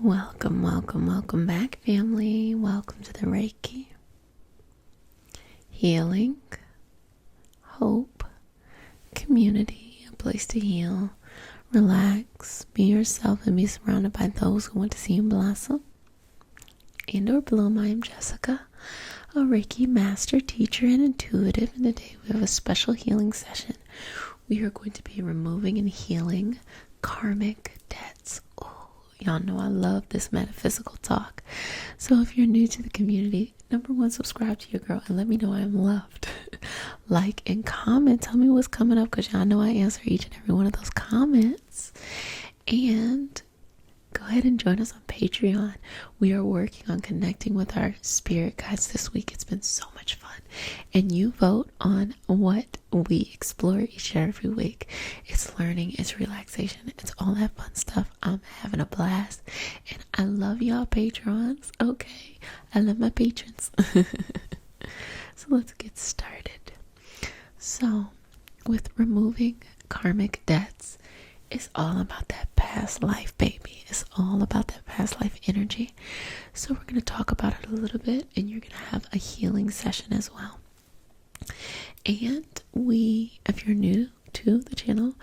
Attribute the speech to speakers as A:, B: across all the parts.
A: Welcome back, family. Welcome to the Reiki. Healing, hope, community, a place to heal, relax, be yourself, and be surrounded by those who want to see you blossom and or bloom. I am Jessica, a Reiki master, teacher, and intuitive, and today we have a special healing session. We are going to be removing and healing karmic debts. Y'all know I love this metaphysical talk. So if you're new to the community, number one, subscribe to your girl and let me know I am loved. Like and comment. Tell me what's coming up, because y'all know I answer each and every one of those comments. And go ahead and join us on Patreon. We are working on connecting with our spirit guides this week. It's been so much fun. And you vote on what we explore each and every week. It's learning, it's relaxation, it's all that fun stuff. I'm having a blast. And I love y'all patrons. Okay. I love my patrons. So let's get started. So with removing karmic debts, it's all about that past life, baby. It's all about that past life energy. So we're going to talk about it a little bit, and you're going to have a healing session as well. And if you're new to the channel,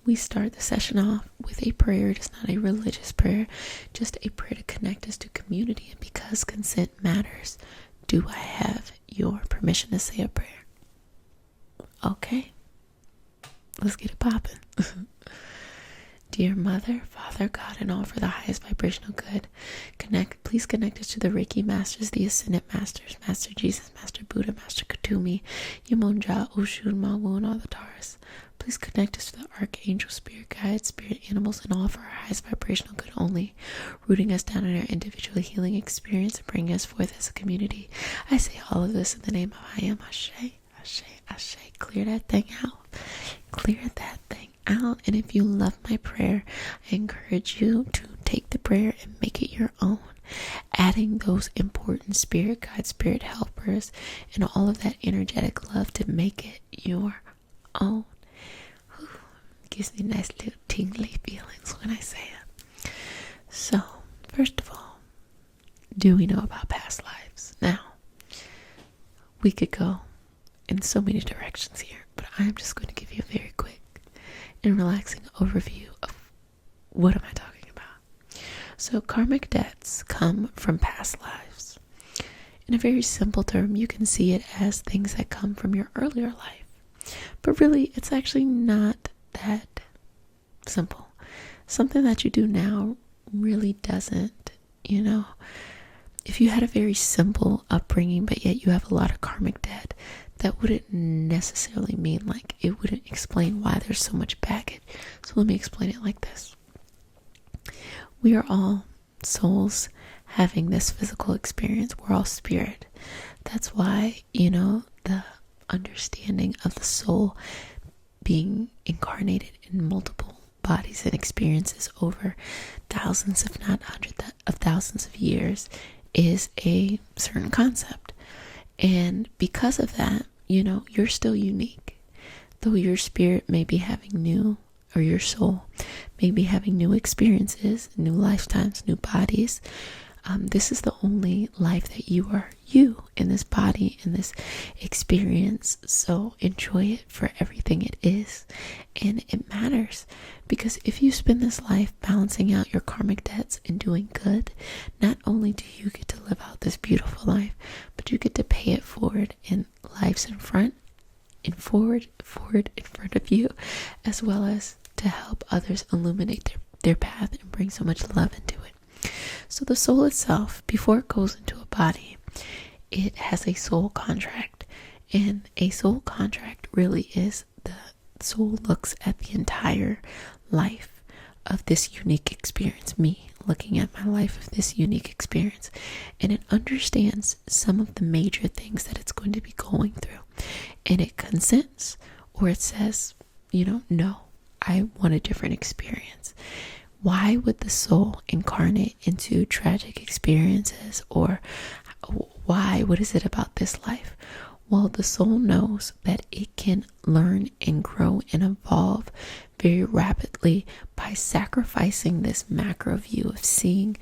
A: we start the session off with a prayer. It is not a religious prayer, just a prayer to connect us to community. And because consent matters, do I have your permission to say a prayer? Okay, let's get it popping. Dear Mother, Father, God, and all for the highest vibrational good, please connect us to the Reiki Masters, the Ascended Masters, Master Jesus, Master Buddha, Master Kutumi, Yamonja, Oshun, Mawu, and all the Taurus. Please connect us to the Archangel, Spirit Guides, Spirit Animals, and all for our highest vibrational good only, rooting us down in our individual healing experience and bringing us forth as a community. I say all of this in the name of I Am. Ashe, Ashe, Ashe. Clear that thing out. Clear that thing out. And if you love my prayer, I encourage you to take the prayer and make it your own, adding those important spirit guides, spirit helpers, and all of that energetic love to make it your own. Whew. Gives me nice little tingly feelings when I say it. So first of all, do we know about past lives? Now, we could go in so many directions here, but I'm just going to give you a very quick and relaxing overview of what am I talking about. So karmic debts come from past lives. In a very simple term, you can see it as things that come from your earlier life, but really it's actually not that simple. Something that you do now really doesn't, if you had a very simple upbringing but yet you have a lot of karmic debt, that wouldn't necessarily mean, like, it wouldn't explain why there's so much baggage. So let me explain it like this. We are all souls having this physical experience. We're all spirit. That's why, the understanding of the soul being incarnated in multiple bodies and experiences over thousands, if not hundreds of thousands of years is a certain concept. And because of that, you're still unique. Though your spirit may be having your soul may be having new experiences, new lifetimes, new bodies. This is the only life that you are you in this body, in this experience. So enjoy it for everything it is. And it matters, because if you spend this life balancing out your karmic debts and doing good, not only do you get to live out this beautiful life, but you get to pay it forward in lives in front and forward in front of you, as well as to help others illuminate their path and bring so much love into it. So the soul itself, before it goes into a body, it has a soul contract. And a soul contract really is the soul looks at the entire life of this unique experience, me looking at my life of this unique experience, and it understands some of the major things that it's going to be going through, and it consents, or it says, no, I want a different experience. Why would the soul incarnate into tragic experiences? Or what is it about this life? Well, the soul knows that it can learn and grow and evolve very rapidly by sacrificing this macro view of seeing,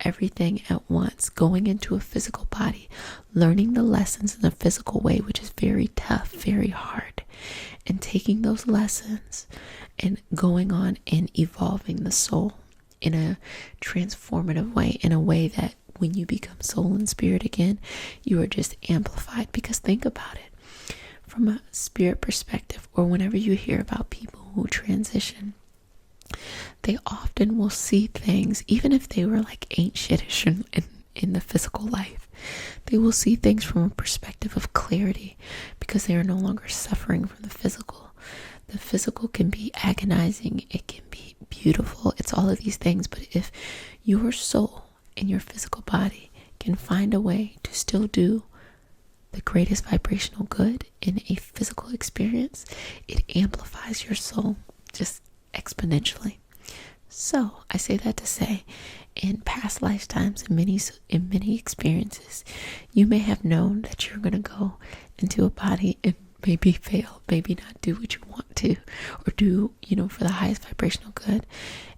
A: everything at once, going into a physical body, learning the lessons in a physical way, which is very tough, very hard, and taking those lessons and going on and evolving the soul in a transformative way, in a way that when you become soul and spirit again, you are just amplified. Because think about it from a spirit perspective, or whenever you hear about people who transition, they often will see things, even if they were like ain't shitish in the physical life, they will see things from a perspective of clarity, because they are no longer suffering from the physical. The physical can be agonizing, it can be beautiful, it's all of these things, but if your soul and your physical body can find a way to still do the greatest vibrational good in a physical experience, it amplifies your soul just exponentially. So I say that to say, in past lifetimes, in many experiences, you may have known that you're going to go into a body and maybe fail, maybe not do what you want to, or do, for the highest vibrational good.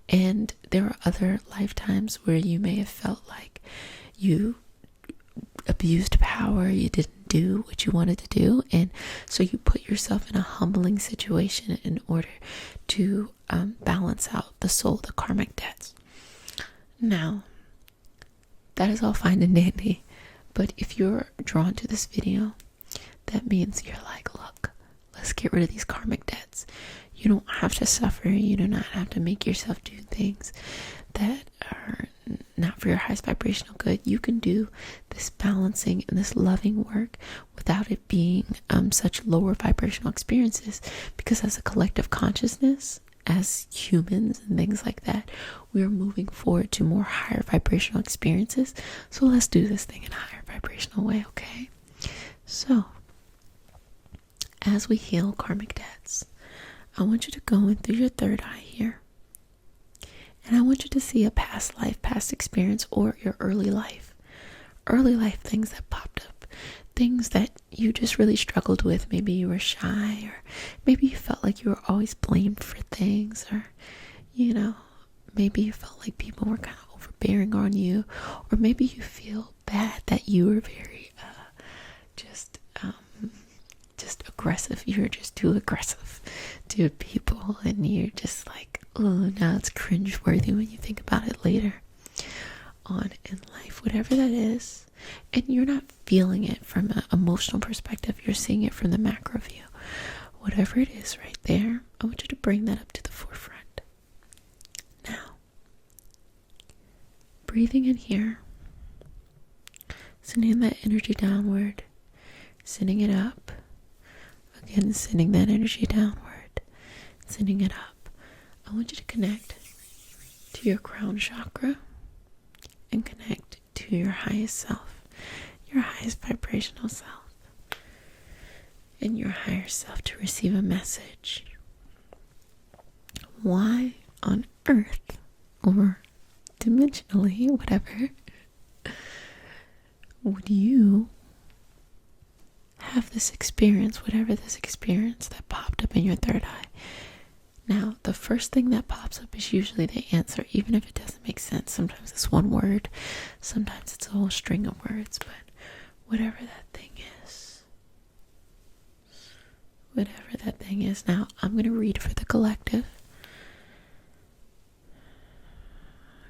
A: And there are other lifetimes where you may have felt like you abused power, you didn't do what you wanted to do, and so you put yourself in a humbling situation in order to balance out the soul, the karmic debts. Now, that is all fine and dandy, but if you're drawn to this video, that means you're like, look, let's get rid of these karmic debts. You don't have to suffer. You do not have to make yourself do things that are not for your highest vibrational good. You can do this balancing and this loving work without it being such lower vibrational experiences, because as a collective consciousness, as humans and things like that, we are moving forward to more higher vibrational experiences. So let's do this thing in a higher vibrational way, okay? So, as we heal karmic debts, I want you to go in through your third eye here. And I want you to see a past life, past experience, or your early life things that popped up, things that you just really struggled with. Maybe you were shy, or maybe you felt like you were always blamed for things, or, maybe you felt like people were kind of overbearing on you, or maybe you feel bad that you were very, just aggressive. You're just too aggressive to people, and you're just like, oh, now it's cringeworthy when you think about it later on in life, whatever that is. And you're not feeling it from an emotional perspective, you're seeing it from the macro view. Whatever it is right there, I want you to bring that up to the forefront. Now, breathing in here, sending that energy downward, sending it up. Again, sending that energy downward, sending it up. I want you to connect to your crown chakra and connect to your highest self, your highest vibrational self, and your higher self to receive a message. Why on earth, or dimensionally, whatever, would you have this experience, whatever this experience that popped up in your third eye? Now, the first thing that pops up is usually the answer, even if it doesn't make sense. Sometimes it's one word, sometimes it's a whole string of words, but whatever that thing is. Now, I'm going to read for the collective.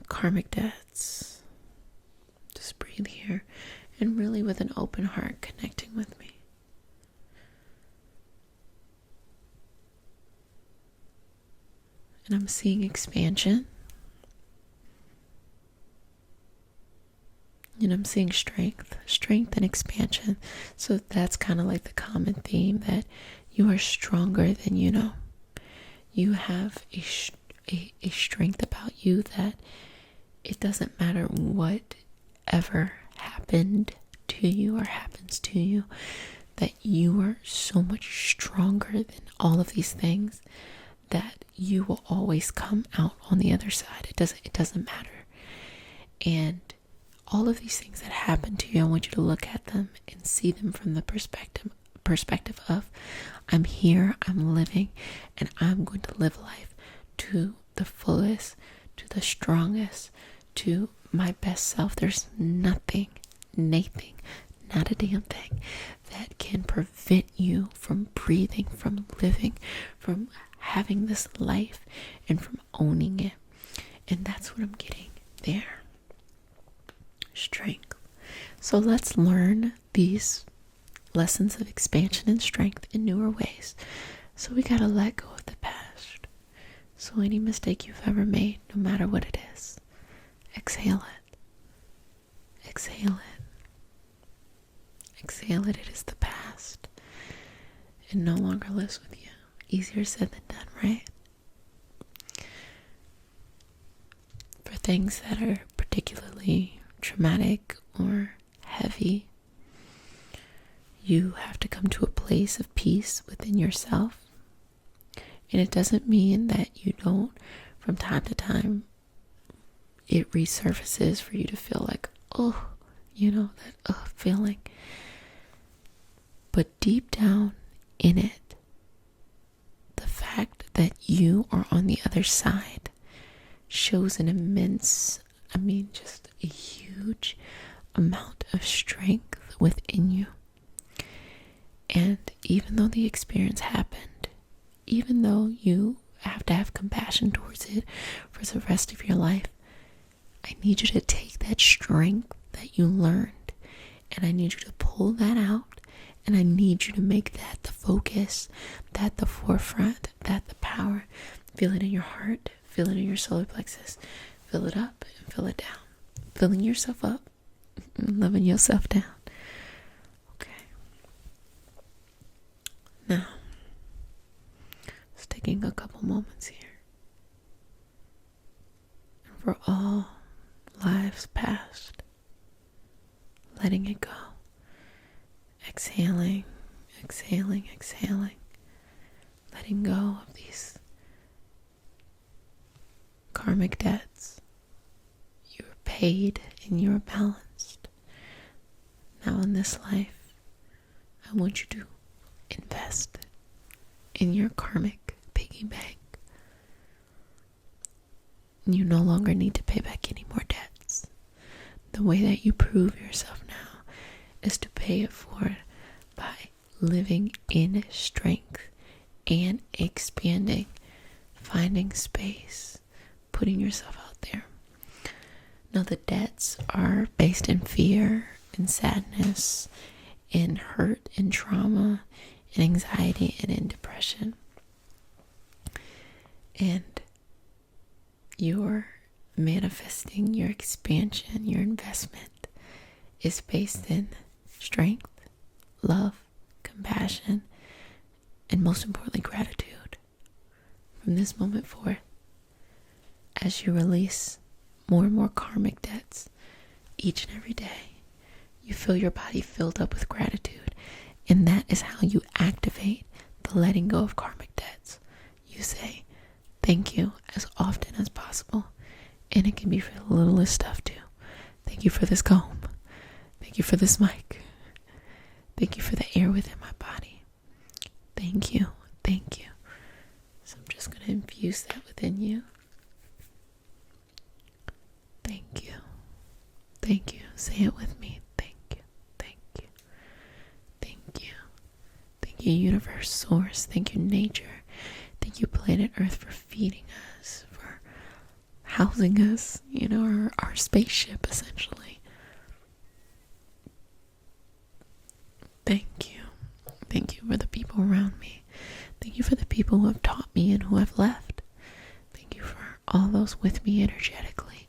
A: Karmic debts. Just breathe here, and really with an open heart, connecting with me. And I'm seeing expansion. And I'm seeing strength and expansion. So that's kind of like the common theme, that you are stronger than you know. You have a strength about you that it doesn't matter what ever happened to you or happens to you, that you are so much stronger than all of these things, that you will always come out on the other side. It doesn't matter. And all of these things that happen to you, I want you to look at them and see them from the perspective of, I'm here, I'm living, and I'm going to live life to the fullest, to the strongest, to my best self. There's nothing, not a damn thing that can prevent you from breathing, from living, from having this life, and from owning it. And that's what I'm getting there. Strength. So let's learn these lessons of expansion and strength in newer ways. So we gotta let go of the past. So any mistake you've ever made, no matter what it is, exhale it. Exhale it. Exhale it. It is the past. It no longer lives with you. Easier said than done, right? For things that are particularly traumatic or heavy, you have to come to a place of peace within yourself. And it doesn't mean that you don't, from time to time, it resurfaces for you to feel like, oh, that feeling. But deep down in it, the fact that you are on the other side shows an immense, just a huge amount of strength within you. And even though the experience happened, even though you have to have compassion towards it for the rest of your life, I need you to take that strength that you learned, and I need you to pull that out, and I need you to make that the focus, that the forefront, that the power. Feel it in your heart, feel it in your solar plexus, fill it up and fill it down. Filling yourself up and loving yourself down. Okay. Now, just taking a couple moments here. And for all lives past, letting it go. Exhaling, exhaling, exhaling. Letting go of these karmic debts. You're paid and you're balanced. Now in this life, I want you to invest in your karmic piggy bank. You no longer need to pay back any more debts. The way that you prove yourself now is to pay it forward by living in strength and expanding, finding space, putting yourself out there. Now the debts are based in fear and sadness and hurt and trauma and anxiety and in depression. And your manifesting, your expansion, your investment is based in strength, love, compassion, and most importantly, gratitude. From this moment forward, as you release more and more karmic debts each and every day, you feel your body filled up with gratitude, and that is how you activate the letting go of karmic debts. You say thank you as often as possible, and it can be for the littlest stuff too. Thank you for this comb. Thank you for this mic. Thank you for the air within my body. Thank you. Thank you. So I'm just going to infuse that within you. Thank you. Thank you. Say it with me. Thank you. Thank you. Thank you. Thank you, universe, source. Thank you, nature. Thank you, planet Earth, for feeding us, for housing us, our spaceship, essentially. Thank you. Thank you for the people around me. Thank you for the people who have taught me and who have left. Thank you for all those with me energetically.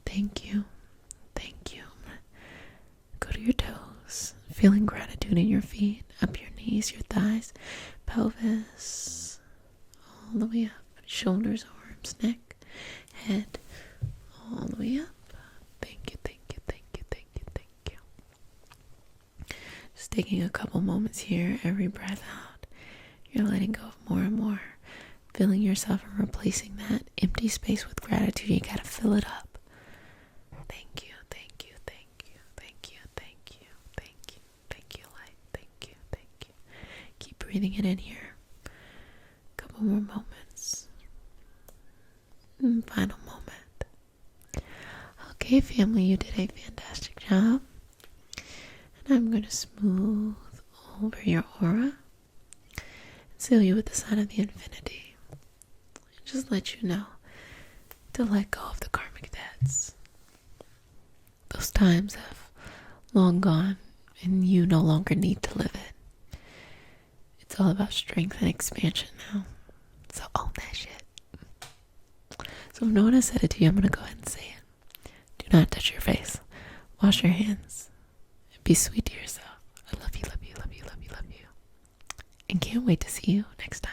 A: Thank you. Thank you. Go to your toes, feeling gratitude in your feet, up your knees, your thighs, pelvis, all the way up, shoulders, arms, neck, head, all the way up. Thank you, thank you, thank you, thank you, thank you. Just taking a couple moments here, every breath out, you're letting go of more and more, filling yourself and replacing that empty space with gratitude. You gotta fill it up. Thank you, thank you, breathing it in here. Couple more moments. And final moment. Okay, family, you did a fantastic job. And I'm going to smooth over your aura and seal you with the sign of the infinity. And just let you know to let go of the karmic debts. Those times have long gone and you no longer need to live it. It's all about strength and expansion now. So own that shit. So if no one has said it to you, I'm going to go ahead and say it. Do not touch your face. Wash your hands. And be sweet to yourself. I love you, love you, love you, love you, love you. And can't wait to see you next time.